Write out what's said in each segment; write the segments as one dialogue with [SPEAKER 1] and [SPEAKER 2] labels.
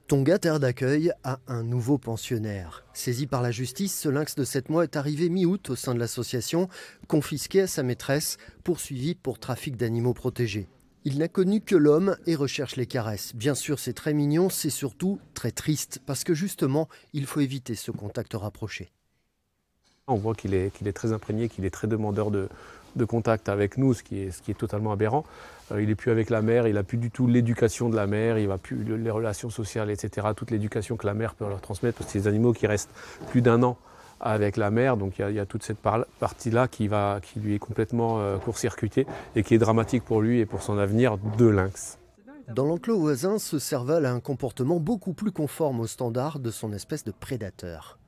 [SPEAKER 1] Tonga, terre d'accueil, a un nouveau pensionnaire. Saisi par la justice, ce lynx de 7 mois est arrivé mi-août au sein de l'association, confisqué à sa maîtresse, poursuivi pour trafic d'animaux protégés. Il n'a connu que l'homme et recherche les caresses. Bien sûr, c'est très mignon, c'est surtout très triste, parce que justement, il faut éviter ce contact rapproché.
[SPEAKER 2] On voit qu'il est très imprégné, qu'il est très demandeur de contact avec nous, ce qui est totalement aberrant. Il n'est plus avec la mère, il n'a plus du tout l'éducation de la mère, il va plus les relations sociales, etc. Toute l'éducation que la mère peut leur transmettre, parce que c'est des animaux qui restent plus d'un an avec la mère, donc il y a toute cette partie-là qui lui est complètement court-circuitée et qui est dramatique pour lui et pour son avenir de lynx.
[SPEAKER 1] Dans l'enclos voisin, ce serval a un comportement beaucoup plus conforme aux standards de son espèce de prédateur.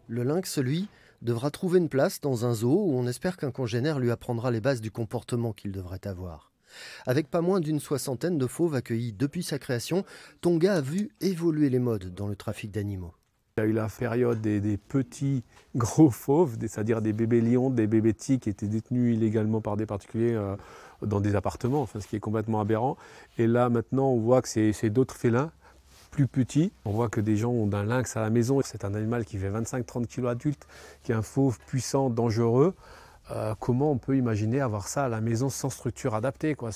[SPEAKER 1] Le lynx, lui, devra trouver une place dans un zoo où on espère qu'un congénère lui apprendra les bases du comportement qu'il devrait avoir. Avec pas moins d'une soixantaine de fauves accueillis depuis sa création, Tonga a vu évoluer les modes dans le trafic d'animaux.
[SPEAKER 2] Il y a eu la période des petits gros fauves, c'est-à-dire des bébés lions, des bébés tigres qui étaient détenus illégalement par des particuliers dans des appartements, ce qui est complètement aberrant. Et là maintenant on voit que c'est d'autres félins plus petits. On voit que des gens ont un lynx à la maison. C'est un animal qui fait 25-30 kg adulte, qui est un fauve puissant, dangereux. Comment on peut imaginer avoir ça à la maison sans structure adaptée, quoi.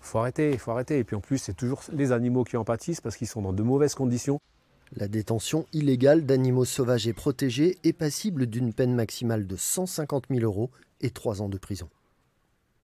[SPEAKER 2] Faut arrêter, faut arrêter. Et puis en plus, c'est toujours les animaux qui en pâtissent parce qu'ils sont dans de mauvaises conditions.
[SPEAKER 1] La détention illégale d'animaux sauvages et protégés est passible d'une peine maximale de 150 000 € et 3 ans de prison.